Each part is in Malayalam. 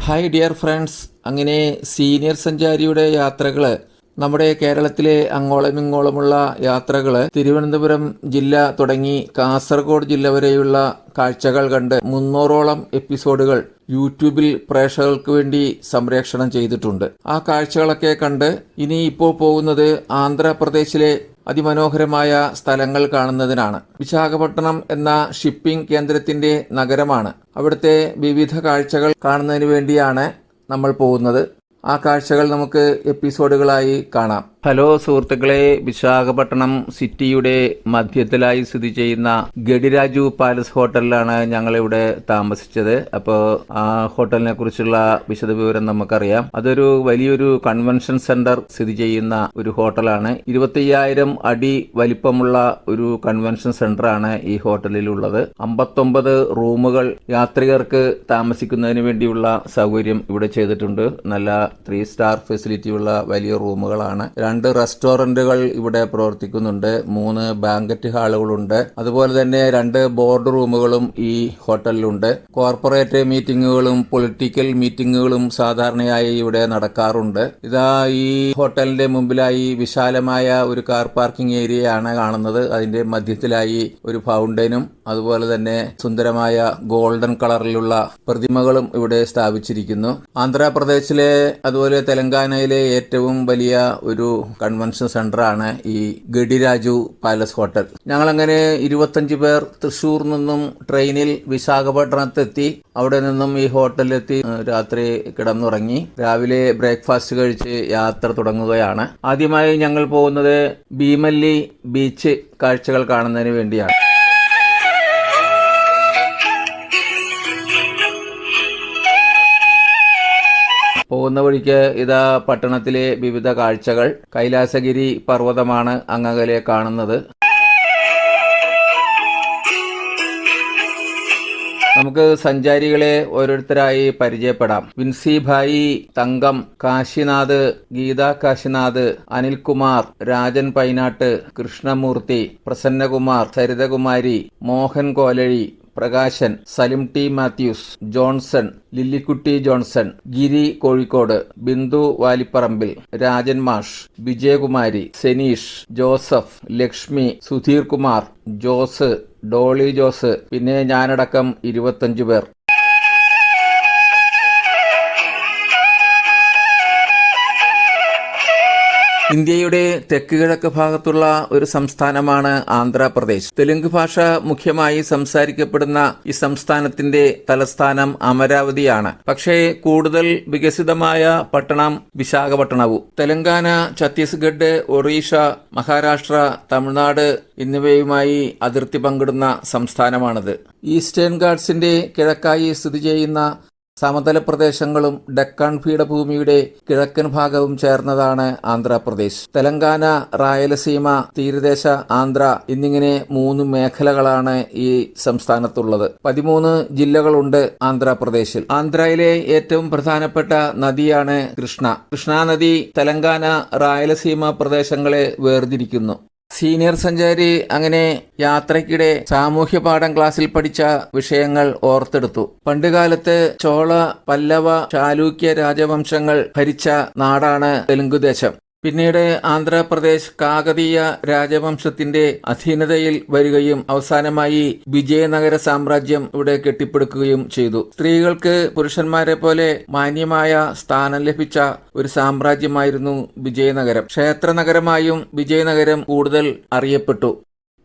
ഹായ് ഡിയർ ഫ്രണ്ട്സ്, അങ്ങനെ സീനിയർ സഞ്ചാരിയുടെ യാത്രകൾ, നമ്മുടെ കേരളത്തിലെ അങ്ങോളമിങ്ങോളമുള്ള യാത്രകൾ, തിരുവനന്തപുരം ജില്ല തുടങ്ങി കാസർഗോഡ് ജില്ല വരെയുള്ള കാഴ്ചകൾ കണ്ട് 300ഓളം എപ്പിസോഡുകൾ യൂട്യൂബിൽ പ്രേക്ഷകർക്ക് വേണ്ടി സംപ്രേഷണം ചെയ്തിട്ടുണ്ട്. ആ കാഴ്ചകളൊക്കെ കണ്ട് ഇനി ഇപ്പോൾ പോകുന്നത് ആന്ധ്രാപ്രദേശിലെ അതിമനോഹരമായ സ്ഥലങ്ങൾ കാണുന്നതിനാണ്. വിശാഖപട്ടണം എന്ന ഷിപ്പിംഗ് കേന്ദ്രത്തിന്റെ നഗരമാണ്. അവിടുത്തെ വിവിധ കാഴ്ചകൾ കാണുന്നതിന് വേണ്ടിയാണ് നമ്മൾ പോകുന്നത്. ആ കാഴ്ചകൾ നമുക്ക് എപ്പിസോഡുകളായി കാണാം. ഹലോ സുഹൃത്തുക്കളെ, വിശാഖപട്ടണം സിറ്റിയുടെ മധ്യത്തിലായി സ്ഥിതി ചെയ്യുന്ന ഗഡിരാജു പാലസ് ഹോട്ടലിലാണ് ഞങ്ങളിവിടെ താമസിച്ചത്. അപ്പോൾ ആ ഹോട്ടലിനെ കുറിച്ചുള്ള വിശദവിവരം നമുക്കറിയാം. അതൊരു വലിയൊരു കൺവെൻഷൻ സെന്റർ സ്ഥിതി ചെയ്യുന്ന ഒരു ഹോട്ടലാണ്. 25,000 അടി വലിപ്പമുള്ള ഒരു കൺവെൻഷൻ സെന്ററാണ് ഈ ഹോട്ടലിലുള്ളത്. 59 റൂമുകൾ യാത്രികർക്ക് താമസിക്കുന്നതിന് വേണ്ടിയുള്ള സൗകര്യം ഇവിടെ ചെയ്തിട്ടുണ്ട്. നല്ല 3 സ്റ്റാർ ഫെസിലിറ്റിയുള്ള വലിയ റൂമുകളാണ്. 2 റെസ്റ്റോറന്റുകൾ ഇവിടെ പ്രവർത്തിക്കുന്നുണ്ട്. 3 ബാങ്കറ്റ് ഹാളുകളുണ്ട്. അതുപോലെ തന്നെ 2 ബോർഡ് റൂമുകളും ഈ ഹോട്ടലിലുണ്ട്. കോർപ്പറേറ്റ് മീറ്റിംഗുകളും പൊളിറ്റിക്കൽ മീറ്റിംഗുകളും സാധാരണയായി ഇവിടെ നടക്കാറുണ്ട്. ഇതാ ഈ ഹോട്ടലിന്റെ മുമ്പിലായി വിശാലമായ ഒരു കാർ പാർക്കിംഗ് ഏരിയയാണ് കാണുന്നത്. അതിന്റെ മധ്യത്തിലായി ഒരു ഫൗണ്ടനും അതുപോലെ തന്നെ സുന്ദരമായ ഗോൾഡൻ കളറിലുള്ള പ്രതിമകളും ഇവിടെ സ്ഥാപിച്ചിരിക്കുന്നു. ആന്ധ്രാപ്രദേശിലെ അതുപോലെ തെലങ്കാനയിലെ ഏറ്റവും വലിയ ഒരു കൺവെൻഷൻ സെന്ററാണ് ഈ ഗഡിരാജു പാലസ് ഹോട്ടൽ. ഞങ്ങളങ്ങനെ 25 പേർ തൃശൂർ നിന്നും ട്രെയിനിൽ വിശാഖപട്ടണത്തെത്തി. അവിടെ നിന്നും ഈ ഹോട്ടലിലെത്തി രാത്രി കിടന്നുറങ്ങി. രാവിലെ ബ്രേക്ക്ഫാസ്റ്റ് കഴിച്ച് യാത്ര തുടങ്ങുകയാണ്. ആദ്യമായി ഞങ്ങൾ പോകുന്നത് ഭീമല്ലി ബീച്ച് കാഴ്ചകൾ കാണുന്നതിന് വേണ്ടിയാണ്. പോകുന്ന വഴിക്ക് ഇതാ പട്ടണത്തിലെ വിവിധ കാഴ്ചകൾ. കൈലാസഗിരി പർവ്വതമാണ് അങ്ങകലെ കാണുന്നത്. നമുക്ക് സഞ്ചാരികളെ ഓരോരുത്തരായി പരിചയപ്പെടാം. Vincybhai, Thankam, Kashinath, Geetha Kashinath, Anilkumar, Rajan Painattu, Krishnamoorthy, Prasannakumar, Sarithakumari, Mohan Kolazhi, Prakashan, Salim T Mathews, Johnson, Lillykutty Johnson, Giri Kozhikode, Bindu Valipparambil, Rajan Mash, Vijayakumari, Seneesh, Joseph, Lakshmi, Sudheer Kumar, Jose, Dolly Jose, പിന്നെ ഞാനടക്കം 25 പേർ. ഇന്ത്യയുടെ തെക്ക് കിഴക്ക് ഭാഗത്തുള്ള ഒരു സംസ്ഥാനമാണ് ആന്ധ്രാപ്രദേശ്. തെലുങ്ക് ഭാഷ മുഖ്യമായി സംസാരിക്കപ്പെടുന്ന ഈ സംസ്ഥാനത്തിന്റെ തലസ്ഥാനം അമരാവതിയാണ്. പക്ഷേ കൂടുതൽ വികസിതമായ പട്ടണം വിശാഖപട്ടണവും. തെലങ്കാന, ഛത്തീസ്ഗഡ്, ഒറീഷ, മഹാരാഷ്ട്ര, തമിഴ്നാട് എന്നിവയുമായി അതിർത്തി പങ്കിടുന്ന സംസ്ഥാനമാണിത്. ഈസ്റ്റേൺ ഗാട്സിന്റെ കിഴക്കായി സ്ഥിതി ചെയ്യുന്ന സമതല പ്രദേശങ്ങളും ഡെക്കാൻ പീഠഭൂമിയുടെ കിഴക്കൻ ഭാഗവും ചേർന്നതാണ് ആന്ധ്രാപ്രദേശ്. തെലങ്കാന, റായലസീമ, തീരദേശ ആന്ധ്ര എന്നിങ്ങനെ 3 മേഖലകളാണ് ഈ സംസ്ഥാനത്തുള്ളത്. 13 ജില്ലകളുണ്ട് ആന്ധ്രാപ്രദേശിൽ. ആന്ധ്രയിലെ ഏറ്റവും പ്രധാനപ്പെട്ട നദിയാണ് കൃഷ്ണ. കൃഷ്ണാനദി തെലങ്കാന, റായലസീമ പ്രദേശങ്ങളെ വേർതിരിക്കുന്നു. സീനിയർ സഞ്ചാരി അങ്ങനെ യാത്രയ്ക്കിടെ സാമൂഹ്യ പാഠം ക്ലാസ്സിൽ പഠിച്ച വിഷയങ്ങൾ ഓർത്തെടുത്തു. പണ്ടുകാലത്ത് ചോള, പല്ലവ, ചാലൂക്യ രാജവംശങ്ങൾ ഭരിച്ച നാടാണ് തെലുങ്കുദേശം. പിന്നീട് ആന്ധ്രാപ്രദേശ് കാകതീയ രാജവംശത്തിന്റെ അധീനതയിൽ വരികയും അവസാനമായി വിജയനഗര സാമ്രാജ്യം ഇവിടെ കെട്ടിപ്പടുക്കുകയും ചെയ്തു. സ്ത്രീകൾക്ക് പുരുഷന്മാരെ പോലെ മാന്യമായ സ്ഥാനം ലഭിച്ച ഒരു സാമ്രാജ്യമായിരുന്നു വിജയനഗരം. ക്ഷേത്രനഗരമായും വിജയനഗരം കൂടുതൽ അറിയപ്പെട്ടു.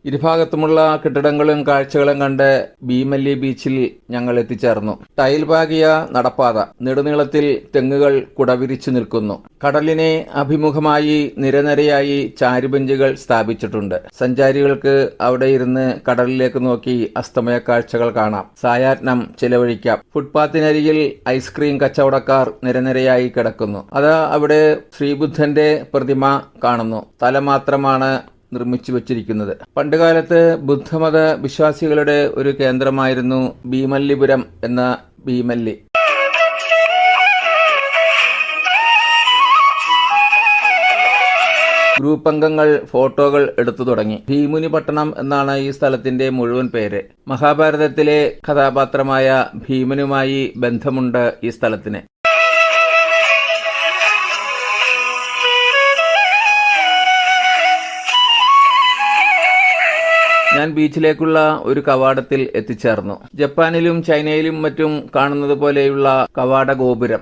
ഇരുഭാഗത്തുമുള്ള കെട്ടിടങ്ങളും കാഴ്ചകളും കണ്ട് ഭീമല്ലി ബീച്ചിൽ ഞങ്ങൾ എത്തിച്ചേർന്നു. ടൈൽ പാകിയ നടപ്പാത, നെടുനീളത്തിൽ തെങ്ങുകൾ കുടവിരിച്ചു നിൽക്കുന്നു. കടലിനെ അഭിമുഖമായി നിരനിരയായി ചാരുബെഞ്ചുകൾ സ്ഥാപിച്ചിട്ടുണ്ട്. സഞ്ചാരികൾക്ക് അവിടെ ഇരുന്ന് കടലിലേക്ക് നോക്കി അസ്തമയ കാഴ്ചകൾ കാണാം. സായാഹ്നം ചെലവഴിക്കാം. ഫുട്പാത്തിനരികിൽ ഐസ്ക്രീം കച്ചവടക്കാർ നിരനിരയായി കിടക്കുന്നു. അത് അവിടെ ശ്രീബുദ്ധന്റെ പ്രതിമ കാണുന്നു. തല മാത്രമാണ് നിർമ്മിച്ചു വച്ചിരിക്കുന്നത്. പണ്ടുകാലത്ത് ബുദ്ധമത വിശ്വാസികളുടെ ഒരു കേന്ദ്രമായിരുന്നു ഭീമല്ലിപുരം എന്ന ഭീമല്ലി. ഗ്രൂപ്പ് അംഗങ്ങൾ ഫോട്ടോകൾ എടുത്തു തുടങ്ങി. ഭീമുനി പട്ടണം എന്നാണ് ഈ സ്ഥലത്തിന്റെ മുഴുവൻ പേര്. മഹാഭാരതത്തിലെ കഥാപാത്രമായ ഭീമനുമായി ബന്ധമുണ്ട് ഈ സ്ഥലത്തിന്. ഞാൻ ബീച്ചിലേക്കുള്ള ഒരു കവാടത്തിൽ എത്തിച്ചേർന്നു. ജപ്പാനിലും ചൈനയിലും മറ്റും കാണുന്നത് പോലെയുള്ള കവാട ഗോപുരം.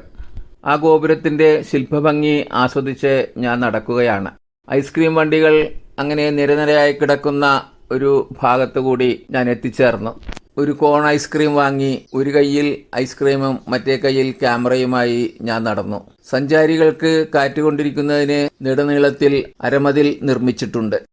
ആ ഗോപുരത്തിന്റെ ശില്പഭംഗി ആസ്വദിച്ച് ഞാൻ നടക്കുകയാണ്. ഐസ്ക്രീം വണ്ടികൾ അങ്ങനെ നിരനിരയായി കിടക്കുന്ന ഒരു ഭാഗത്തുകൂടി ഞാൻ എത്തിച്ചേർന്നു. ഒരു കോൺ ഐസ്ക്രീം വാങ്ങി ഒരു കൈയിൽ ഐസ്ക്രീമും മറ്റേ കൈയിൽ ക്യാമറയുമായി ഞാൻ നടന്നു. സഞ്ചാരികൾക്ക് കാറ്റുകൊണ്ടിരിക്കുന്നതിന് നെടുനീളത്തിൽ അരമതിൽ നിർമ്മിച്ചിട്ടുണ്ട്.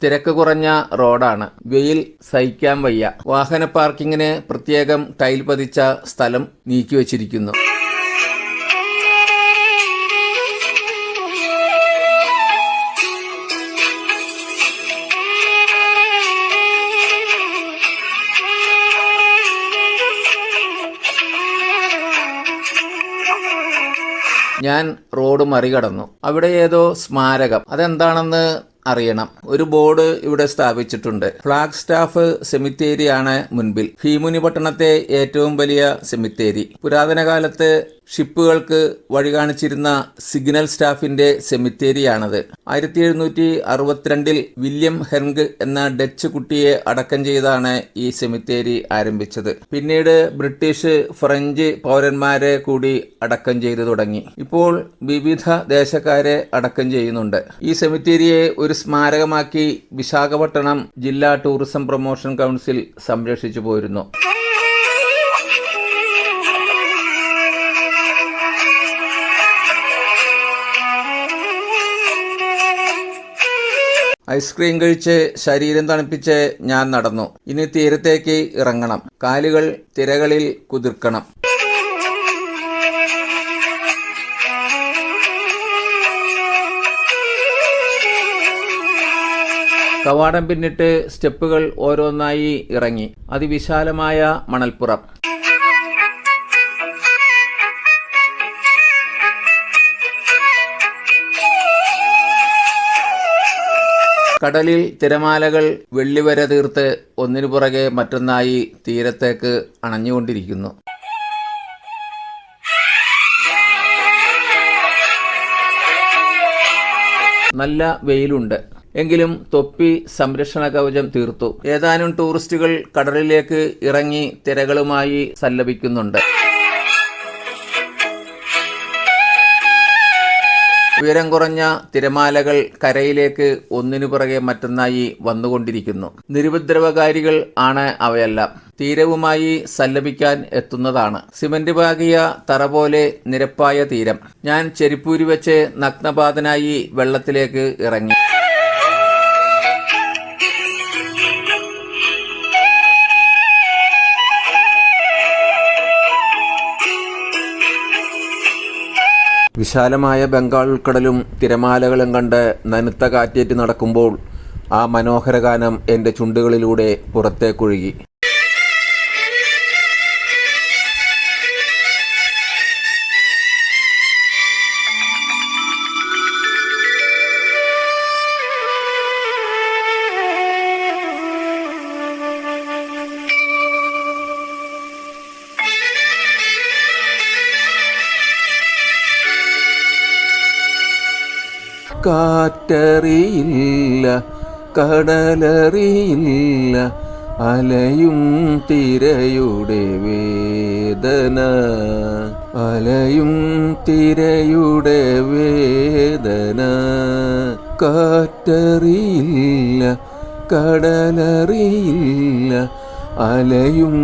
തിരക്ക് കുറഞ്ഞ റോഡാണ്. വെയിൽ സഹിക്കാൻ വയ്യ. വാഹന പാർക്കിങ്ങിന് പ്രത്യേകം ടൈൽ പതിച്ച സ്ഥലം നീക്കിവച്ചിരിക്കുന്നു. ഞാൻ റോഡ് മറികടന്നു. അവിടെ ഏതോ സ്മാരകം. അതെന്താണെന്ന് അറിയണം. ഒരു ബോർഡ് ഇവിടെ സ്ഥാപിച്ചിട്ടുണ്ട്. ഫ്ലാഗ് സ്റ്റാഫ് സെമിത്തേരിയാണ് മുൻപിൽ. ഭീമുനി പട്ടണത്തെ ഏറ്റവും വലിയ സെമിത്തേരി. പുരാതന കാലത്ത് ഷിപ്പുകൾക്ക് വഴി കാണിച്ചിരുന്ന സിഗ്നൽ സ്റ്റാഫിന്റെ സെമിത്തേരിയാണത്. 1762 വില്യം ഹെൻഗ് എന്ന ഡച്ച് കുട്ടിയെ അടക്കം ചെയ്താണ് ഈ സെമിത്തേരി ആരംഭിച്ചത്. പിന്നീട് ബ്രിട്ടീഷ്, ഫ്രഞ്ച് പൗരന്മാരെ കൂടി അടക്കം ചെയ്തു തുടങ്ങി. ഇപ്പോൾ വിവിധ ദേശക്കാരെ അടക്കം ചെയ്യുന്നുണ്ട്. ഈ സെമിത്തേരിയെ ഒരു സ്മാരകമാക്കി വിശാഖപട്ടണം ജില്ലാ ടൂറിസം പ്രൊമോഷൻ കൗൺസിൽ സംരക്ഷിച്ചു പോരുന്നു. ഐസ്ക്രീം കഴിച്ച് ശരീരം തണുപ്പിച്ച് ഞാൻ നടന്നു. ഇനി തീരത്തേക്ക് ഇറങ്ങണം. കാലുകൾ തിരകളിൽ കുതിർക്കണം. കവാടം പിന്നിട്ട് സ്റ്റെപ്പുകൾ ഓരോന്നായി ഇറങ്ങി. അതിവിശാലമായ മണൽപ്പുറം. കടലിൽ തിരമാലകൾ വെള്ളിവര തീർത്ത് ഒന്നിനു പുറകെ മറ്റൊന്നായി തീരത്തേക്ക് അണഞ്ഞുകൊണ്ടിരിക്കുന്നു. നല്ല വെയിലുണ്ട്. എങ്കിലും തൊപ്പി സംരക്ഷണ കവചം തീർത്തു. ഏതാനും ടൂറിസ്റ്റുകൾ കടലിലേക്ക് ഇറങ്ങി തിരകളുമായി സല്ലപിക്കുന്നുണ്ട്. ഉയരം കുറഞ്ഞ തിരമാലകൾ കരയിലേക്ക് ഒന്നിനു പുറകെ മറ്റൊന്നായി വന്നുകൊണ്ടിരിക്കുന്നു. നിരുപദ്രവകാരികൾ ആണ് അവയെല്ലാം. തീരവുമായി സല്ലപിക്കാൻ എത്തുന്നതാണ്. സിമന്റ് പാകിയ തറ പോലെ നിരപ്പായ തീരം. ഞാൻ ചെരിപ്പൂരി വെച്ച് നഗ്നപാതനായി വെള്ളത്തിലേക്ക് ഇറങ്ങി. വിശാലമായ ബംഗാൾ ഉൾക്കടലും തിരമാലകളും കണ്ട് നനുത്ത കാറ്റേറ്റ് നടക്കുമ്പോൾ ആ മനോഹര ഗാനം എൻ്റെ ചുണ്ടുകളിലൂടെ പുറത്തേക്കൊഴുകി. കാറ്ററിയില്ല, കടലറിയില്ല, അലയും തിരയുടെ വേദന, അലയും തിരയുടെ വേദന. കാറ്ററിയില്ല, കടലറിയില്ല, അലയും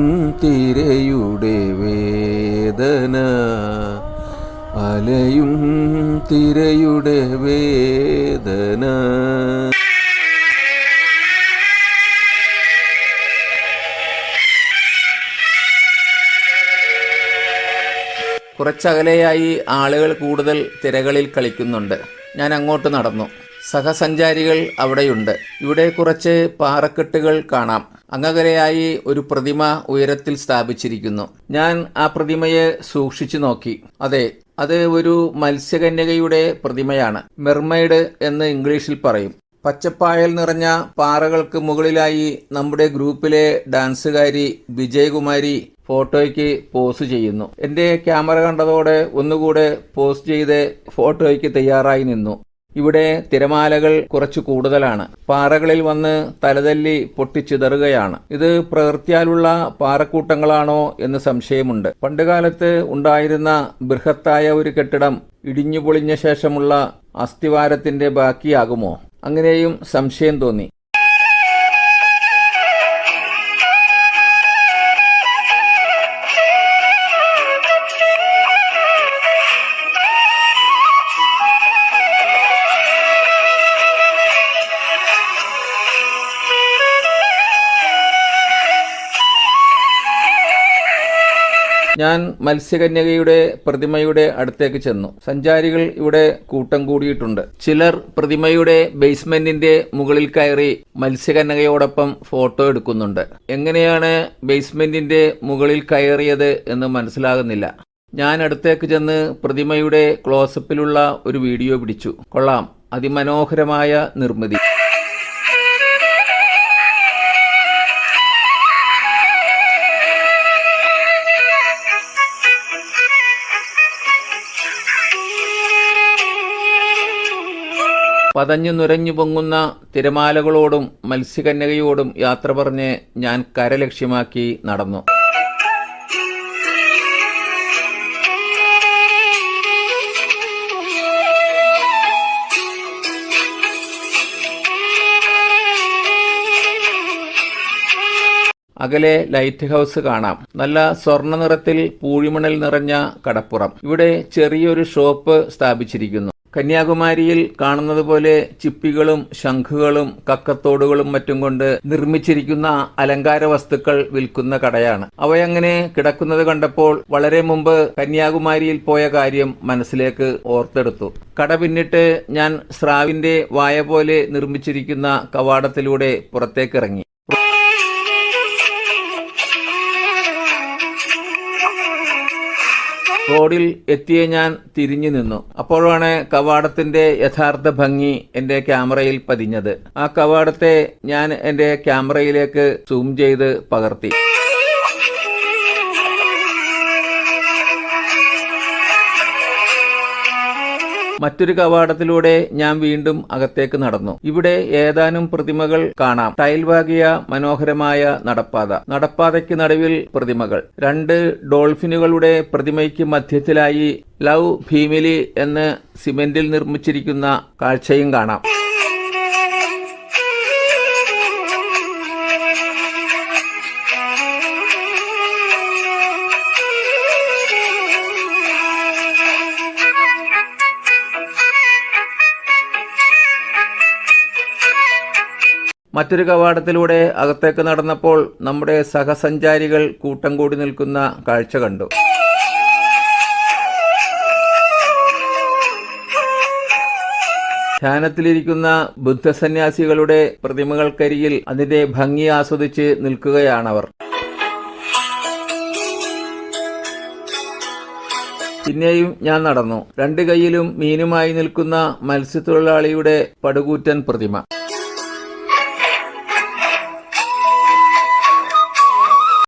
തിരയുടെ വേദന, അലയും തിരയുടെ വേദന. കുറച്ചകലെയായി ആളുകൾ കൂടുതൽ തിരകളിൽ കളിക്കുന്നുണ്ട്. ഞാൻ അങ്ങോട്ട് നടന്നു. സഹസഞ്ചാരികൾ അവിടെയുണ്ട്. ഇവിടെ കുറച്ച് പാറക്കെട്ടുകൾ കാണാം. അങ്ങകലെയായി ഒരു പ്രതിമ ഉയരത്തിൽ സ്ഥാപിച്ചിരിക്കുന്നു. ഞാൻ ആ പ്രതിമയെ സൂക്ഷിച്ചു നോക്കി. അതെ, അത് ഒരു മത്സ്യകന്യകയുടെ പ്രതിമയാണ്. മെർമെയ്ഡ് എന്ന് ഇംഗ്ലീഷിൽ പറയും. പച്ചപ്പായൽ നിറഞ്ഞ പാറകൾക്ക് മുകളിലായി നമ്മുടെ ഗ്രൂപ്പിലെ ഡാൻസുകാരി വിജയകുമാരി ഫോട്ടോയ്ക്ക് പോസ് ചെയ്യുന്നു. എന്റെ ക്യാമറ കണ്ടതോടെ ഒന്നുകൂടെ പോസ് ചെയ്ത് ഫോട്ടോയ്ക്ക് തയ്യാറായി നിന്നു. ഇവിടെ തിരമാലകൾ കുറച്ചു കൂടുതലാണ്. പാറകളിൽ വന്ന് തലതല്ലി പൊട്ടിച്ചിതറുകയാണ്. ഇത് പ്രകൃത്യാലുള്ള പാറക്കൂട്ടങ്ങളാണോ എന്ന് സംശയമുണ്ട്. പണ്ടുകാലത്ത് ഉണ്ടായിരുന്ന ബൃഹത്തായ ഒരു കെട്ടിടം ഇടിഞ്ഞുപൊളിഞ്ഞ ശേഷമുള്ള അസ്ഥിവാരത്തിന്റെ ബാക്കിയാകുമോ? അങ്ങനെയും സംശയം തോന്നി. ഞാൻ മത്സ്യകന്യകയുടെ പ്രതിമയുടെ അടുത്തേക്ക് ചെന്നു. സഞ്ചാരികൾ ഇവിടെ കൂട്ടം കൂടിയിട്ടുണ്ട്. ചിലർ പ്രതിമയുടെ ബേസ്മെന്റിന്റെ മുകളിൽ കയറി മത്സ്യകന്യകയോടൊപ്പം ഫോട്ടോ എടുക്കുന്നുണ്ട്. എങ്ങനെയാണ് ബേസ്മെന്റിന്റെ മുകളിൽ കയറിയത് എന്ന് മനസ്സിലാകുന്നില്ല. ഞാൻ അടുത്തേക്ക് ചെന്ന് പ്രതിമയുടെ ക്ലോസപ്പിലുള്ള ഒരു വീഡിയോ പിടിച്ചു. കൊള്ളാം, അതിമനോഹരമായ നിർമ്മിതി. പതഞ്ഞു നുരഞ്ഞു പൊങ്ങുന്ന തിരമാലകളോടും മത്സ്യകന്യകയോടും യാത്ര പറഞ്ഞ് ഞാൻ കര ലക്ഷ്യമാക്കി നടന്നു. അകലെ ലൈറ്റ് ഹൗസ് കാണാം. നല്ല സ്വർണ്ണ നിറത്തിൽ പൂഴിമണൽ നിറഞ്ഞ കടപ്പുറം. ഇവിടെ ചെറിയൊരു ഷോപ്പ് സ്ഥാപിച്ചിരിക്കുന്നു. കന്യാകുമാരിയിൽ കാണുന്നത് പോലെ ചിപ്പികളും ശംഖുകളും കക്കത്തോടുകളും മറ്റും കൊണ്ട് നിർമ്മിച്ചിരിക്കുന്ന അലങ്കാര വസ്തുക്കൾ വിൽക്കുന്ന കടയാണ്. അവയങ്ങനെ കിടക്കുന്നത് കണ്ടപ്പോൾ വളരെ മുമ്പ് കന്യാകുമാരിയിൽ പോയ കാര്യം മനസ്സിലേക്ക് ഓർത്തെടുത്തു. കട പിന്നിട്ട് ഞാൻ സ്രാവിന്റെ വായ പോലെ നിർമ്മിച്ചിരിക്കുന്ന കവാടത്തിലൂടെ പുറത്തേക്കിറങ്ങി. റോഡിൽ എത്തിയ ഞാൻ തിരിഞ്ഞു നിന്നു. അപ്പോഴാണ് കവാടത്തിന്റെ യഥാർത്ഥ ഭംഗി എന്റെ ക്യാമറയിൽ പതിഞ്ഞത്. ആ കവാടത്തെ ഞാൻ എന്റെ ക്യാമറയിലേക്ക് സൂം ചെയ്ത് പകർത്തി. മറ്റൊരു കവാടത്തിലൂടെ ഞാൻ വീണ്ടും അകത്തേക്ക് നടന്നു. ഇവിടെ ഏതാനും പ്രതിമകൾ കാണാം. ടൈൽ വാകിയ മനോഹരമായ നടപ്പാതയ്ക്ക് നടുവിൽ പ്രതിമകൾ. 2 ഡോൾഫിനുകളുടെ പ്രതിമയ്ക്ക് മധ്യത്തിലായി ലവ് ഭീമിലി എന്ന് സിമെന്റിൽ നിർമ്മിച്ചിരിക്കുന്ന കാഴ്ചയും കാണാം. മറ്റൊരു കവാടത്തിലൂടെ അകത്തേക്ക് നടന്നപ്പോൾ നമ്മുടെ സഹസഞ്ചാരികൾ കൂട്ടം കൂടി നിൽക്കുന്ന കാഴ്ച കണ്ടു. ധ്യാനത്തിലിരിക്കുന്ന ബുദ്ധസന്യാസികളുടെ പ്രതിമകൾക്കരികിൽ അതിന്റെ ഭംഗി ആസ്വദിച്ച് നിൽക്കുകയാണവർ. പിന്നെയും ഞാൻ നടന്നു. 2 കൈയിലും മീനുമായി നിൽക്കുന്ന മത്സ്യത്തൊഴിലാളിയുടെ പടുകൂറ്റൻ പ്രതിമ.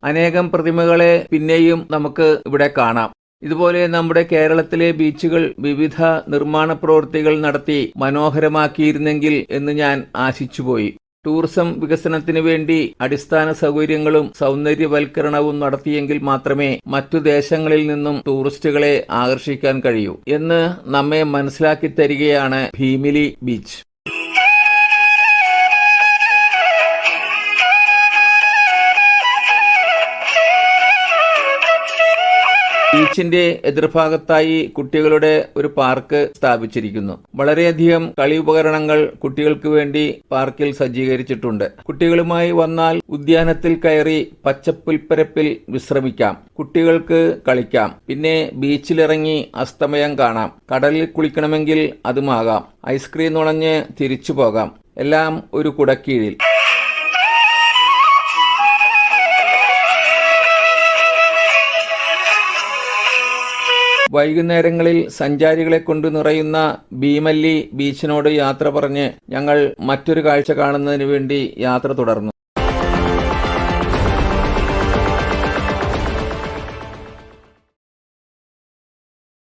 അനേകം പ്രതിമകളെ പിന്നെയും നമുക്ക് ഇവിടെ കാണാം. ഇതുപോലെ നമ്മുടെ കേരളത്തിലെ ബീച്ചുകൾ വിവിധ നിർമ്മാണ പ്രവൃത്തികൾ നടത്തി മനോഹരമാക്കിയിരുന്നെങ്കിൽ എന്ന് ഞാൻ ആശിച്ചുപോയി. ടൂറിസം വികസനത്തിന് വേണ്ടി അടിസ്ഥാന സൗകര്യങ്ങളും സൗന്ദര്യവൽക്കരണവും നടത്തിയെങ്കിൽ മാത്രമേ മറ്റു ദേശങ്ങളിൽ നിന്നും ടൂറിസ്റ്റുകളെ ആകർഷിക്കാൻ കഴിയൂ എന്ന് നമ്മെ മനസ്സിലാക്കി തരികയാണ് ഭീമിലി ബീച്ച്. ബീച്ചിന്റെ എതിർഭാഗത്തായി കുട്ടികളുടെ ഒരു പാർക്ക് സ്ഥാപിച്ചിരിക്കുന്നു. വളരെയധികം കളി ഉപകരണങ്ങൾ കുട്ടികൾക്ക് വേണ്ടി പാർക്കിൽ സജ്ജീകരിച്ചിട്ടുണ്ട്. കുട്ടികളുമായി വന്നാൽ ഉദ്യാനത്തിൽ കയറി പച്ചപ്പുൽപ്പരപ്പിൽ വിശ്രമിക്കാം. കുട്ടികൾക്ക് കളിക്കാം. പിന്നെ ബീച്ചിലിറങ്ങി അസ്തമയം കാണാം. കടലിൽ കുളിക്കണമെങ്കിൽ അതുമാകാം. ഐസ്ക്രീം നുണഞ്ഞ് തിരിച്ചു പോകാം. എല്ലാം ഒരു കുടക്കീഴിൽ. വൈകുന്നേരങ്ങളിൽ സഞ്ചാരികളെ കൊണ്ട് നിറയുന്ന ഭീമല്ലി ബീച്ചിനോട് യാത്ര പറഞ്ഞ് ഞങ്ങൾ മറ്റൊരു കാഴ്ച കാണുന്നതിന് വേണ്ടി യാത്ര തുടർന്നു.